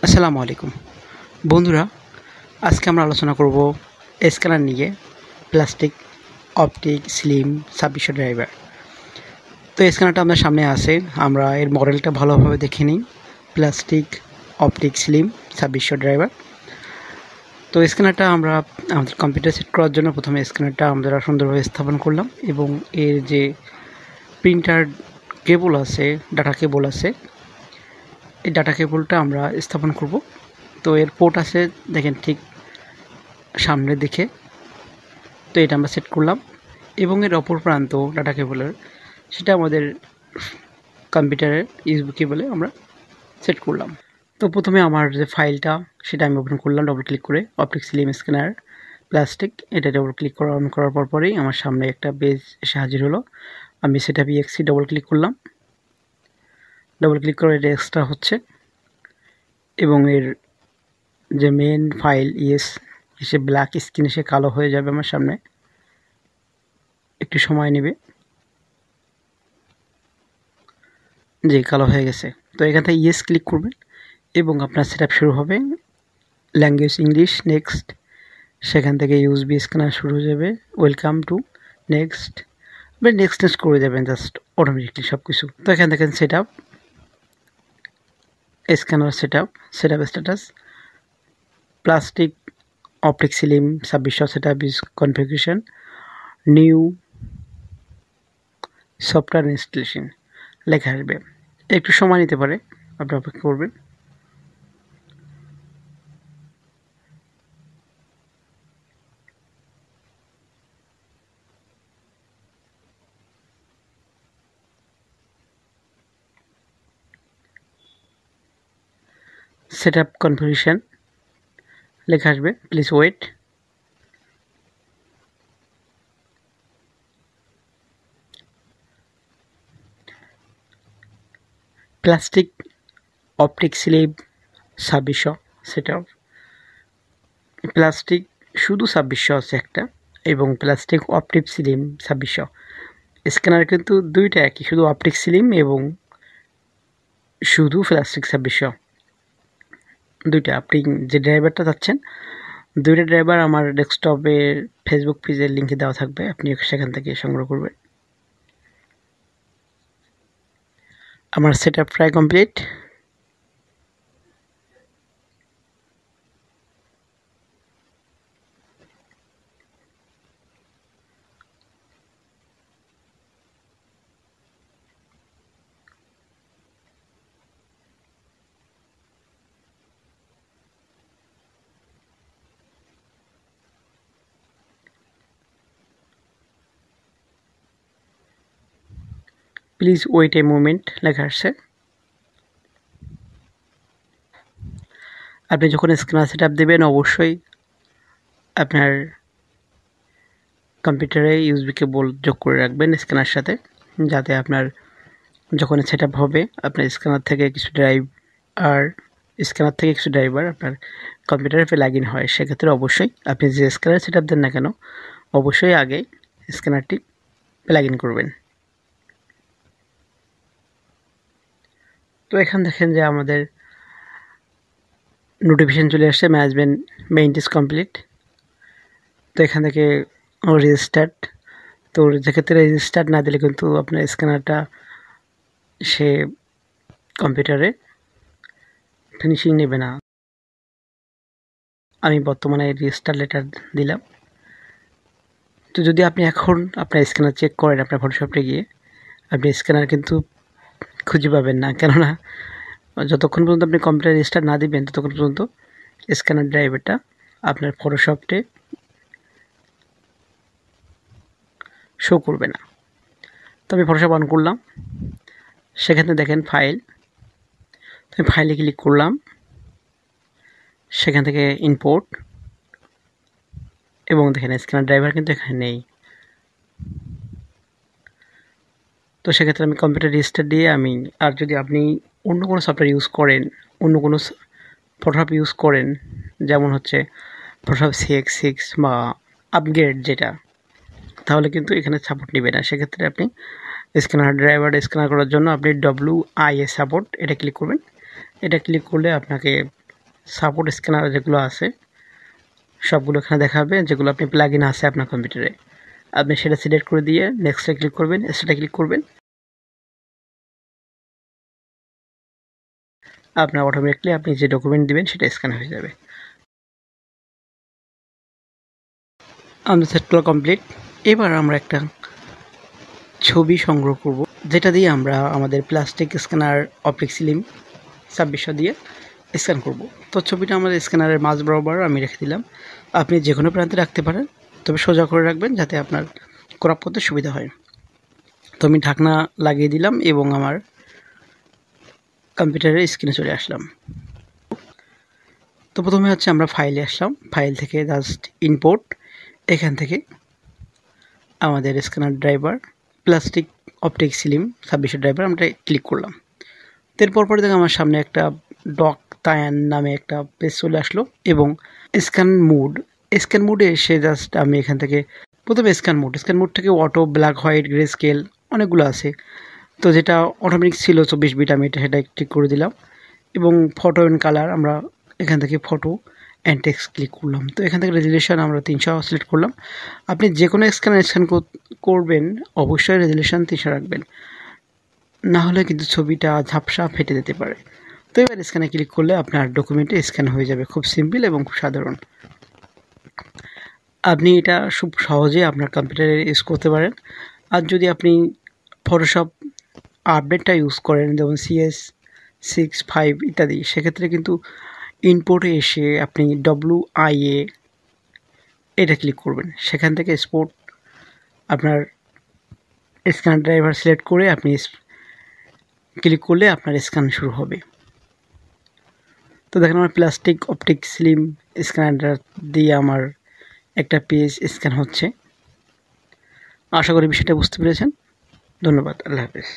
আসসালামু আলাইকুম বন্ধুরা, আজকে আমরা আলোচনা করব স্ক্যানার নিয়ে। Plustek OpticSlim 2600 driver. তো স্ক্যানারটা আমাদের সামনে আছে, আমরা এর মডেলটা ভালোভাবে দেখে নিই। Plustek OpticSlim 2600 driver. তো স্ক্যানারটা আমরা আমাদের কম্পিউটার সেট করার জন্য প্রথমে স্ক্যানারটা আমরা সুন্দরভাবে স্থাপন করলাম এবং এর যে প্রিন্টার কেবল আছে, ডাটা কেবল আছে, এই ডাটা কেবলটা আমরা স্থাপন করব। তো এর পোর্ট আছে দেখেন ঠিক সামনের দিকে। তো এটা আমরা সেট করলাম এবং এর অপর প্রান্ত ডাটা কেবলের সেটা আমাদের কম্পিউটারের ইউএসবি কেবলে আমরা সেট করলাম। তো প্রথমে আমার যে ফাইলটা সেটা আমি ওপেন করলাম ডবল ক্লিক করে, অপটিক্সলিম স্ক্যানার প্লাস্টিক। এটা ডবল ক্লিক অন করার পরেই আমার সামনে একটা পেজ এসে হাজির হলো। আমি সেটা EXE ডবল ক্লিক করলাম। ডবল ক্লিক করে এটা এক্সট্রা হচ্ছে এবং এর যে মেন ফাইল এসে ব্ল্যাক স্ক্রিন এসে কালো হয়ে যাবে আমার সামনে, একটু সময় নেবে। যে কালো হয়ে গেছে, তো এখান থেকে ক্লিক করবেন এবং আপনার সেটআপ শুরু হবে। Language English, next. সেখান থেকে ইউএসবি স্ক্যানার শুরু হয়ে যাবে, ওয়েলকাম টু, নেক্সট। নেক্সট করে যাবেন জাস্ট অটোমেটিকলি সব কিছু। তো এখান থেকে setup, scanner setup status, Plustek OpticSlim 2600 setup is configuration, new software installation লেখা আসবে। একটু সময় নিতে পারে, আপনি অপেক্ষা করবেন। সেটআপ কনফিগারেশন লেখা আসবে, please wait. Plustek OpticSlim 2600 setup. Plustek শুধু 2600 আছে একটা, এবং প্লাস্টিক অপটিক্সলিম 2600। স্ক্যানার কিন্তু দুইটা একই, শুধু অপটিক্সলিম এবং শুধু প্লাস্টিক 2600 দুইটা। আপনি যে ড্রাইভারটা চাচ্ছেন, দুইটা ড্রাইভার আমার ডেস্কটপের ফেসবুক পেজের লিঙ্কে দেওয়া থাকবে, আপনি সেখান থেকে সংগ্রহ করবেন। আমার সেটআপ প্রায় complete. Please wait a moment লেখা আসছে। আপনি যখন স্ক্যানার সেটআপ দেবেন অবশ্যই আপনার কম্পিউটারে ইউএসবি কেবল যোগ করে রাখবেন স্ক্যানার সাথে, যাতে আপনার যখন সেটআপ হবে আপনার স্ক্যানার থেকে কিছু ড্রাইভার আপনার কম্পিউটারে প্লাগ ইন হয়। সেক্ষেত্রে অবশ্যই আপনি যে স্ক্যানার সেটআপ দেন না কেন, অবশ্যই আগে স্ক্যানারটি প্লাগ ইন করবেন। তো এখান দেখেন যে আমাদের নোটিফিকেশন চলে আসছে, ম্যানেজমেন্ট মেইনটেন্স কমপ্লিট। তো এখান থেকে রেজিস্টার্ড, তো যেক্ষেত্রে রেজিস্টার্ড না দিলে কিন্তু আপনার স্ক্যানারটা সে কম্পিউটারে ফিনিশিং নেবে না। আমি বর্তমানে রেজিস্টার লেটার দিলাম। তো যদি আপনি এখন আপনার স্ক্যানার চেক করেন আপনার ফটোশপে গিয়ে, আপনি স্ক্যানার কিন্তু খুঁজে পাবেন না, কেননা যতক্ষণ পর্যন্ত আপনি কম্পিউটার রেজিস্টার না দিবেন ততক্ষণ পর্যন্ত স্ক্যানার ড্রাইভারটা আপনার ফটোশপে শো করবে না। তো আমি ফটোশপ অন করলাম, সেখানে দেখেন ফাইল, তো আমি ফাইলে ক্লিক করলাম, সেখান থেকে ইম্পোর্ট, এবং দেখেন স্ক্যানার ড্রাইভার কিন্তু এখানে নেই। তো সেক্ষেত্রে আমি কম্পিউটার রেজিস্টার দিয়ে আর যদি আপনি অন্য কোনো সফটওয়্যার ইউজ করেন, অন্য কোনো ফটোশপ ইউজ করেন, যেমন হচ্ছে ফটোশপ Cs6 বা আপগ্রেড যেটা, তাহলে কিন্তু এখানে সাপোর্ট নেবে না। সেক্ষেত্রে আপনি স্ক্যানার ড্রাইভার স্ক্যানার করার জন্য আপনি WIA সাপোর্ট এটা ক্লিক করবেন। এটা ক্লিক করলে আপনাকে সাপোর্ট স্ক্যানার যেগুলো আছে সবগুলো এখানে দেখাবে, যেগুলো আপনি প্লাগইন আছে আপনার কম্পিউটারে। আপনি সেটা সিলেক্ট করে দিয়ে নেক্সটে ক্লিক করবেন, সেটা ক্লিক করবেন। আপনার অটোমেটিকলি আপনি যে ডকুমেন্ট দিবেন সেটা স্ক্যান হয়ে যাবে। আমাদের সেটগুলো কমপ্লিট। এবার আমরা একটা ছবি সংগ্রহ করব, যেটা দিয়ে আমরা আমাদের প্লাস্টিক স্ক্যানার অপটিক্সিলিম 2600 দিয়ে স্ক্যান করব। তো ছবিটা আমাদের স্ক্যানারের মাঝ বরাবর আমি রেখে দিলাম। আপনি যে কোনো প্রান্তে রাখতে পারেন, তবে সোজা করে রাখবেন যাতে আপনার ক্রপ করতে সুবিধা হয়। তো আমি ঢাকনা লাগিয়ে দিলাম এবং আমার কম্পিউটারের স্ক্রিনে চলে আসলাম। তো প্রথমে হচ্ছে আমরা ফাইলে আসলাম, ফাইল থেকে জাস্ট ইম্পোর্ট, এখান থেকে আমাদের স্ক্যানার ড্রাইভার প্লাস্টিক অপটিক্সিলিম 2600 ড্রাইভার আমরা ক্লিক করলাম। এরপর দেখো আমার সামনে একটা ডক তায়ান নামে একটা পেজ চলে আসলো এবং স্ক্যান মোডে এসে জাস্ট আমি এখান থেকে প্রথমে স্ক্যান মোড থেকে auto, black, white, grey scale অনেকগুলো আছে। তো যেটা অটোমেটিক ছিল 24 বিট, আমি সেটা ঠিক করে দিলাম। এবং ফটো অ্যান্ড কালার আমরা এখান থেকে ফটো অ্যান্ড টেক্সট ক্লিক করলাম। তো এখান থেকে রেজুলেশন আমরা 300 সিলেক্ট করলাম। আপনি যে কোনো স্ক্যান করবেন অবশ্যই রেজুলেশন 300 রাখবেন, না হলে কিন্তু ছবিটা ঝাপসা ফেটে যেতে পারে। তো এবার স্ক্যানে ক্লিক করলে আপনার ডকুমেন্টে স্ক্যান হয়ে যাবে। খুব সিম্পল এবং খুব সাধারণ। আপনি এটা খুব সহজে আপনার কম্পিউটারে ইউজ করতে পারেন। আর যদি আপনি ফটোশপ আপডেটটা ইউজ করেন, যেমন Cs6, 5 ইত্যাদি, সেক্ষেত্রে কিন্তু ইনপোর্টে এসে আপনি WIA এটা ক্লিক করবেন। সেখান থেকে স্পোর্ট আপনার স্ক্যান ড্রাইভার সিলেক্ট করে আপনি ক্লিক করলে আপনার স্ক্যান শুরু হবে। তো দেখেন আমার প্লাস্টিক অপটিক্সিলিম স্ক্যানার দিয়ে আমার একটা পেজ স্ক্যান হচ্ছে। আশা করি বিষয়টা বুঝতে পেরেছেন। ধন্যবাদ। আল্লাহ হাফেজ।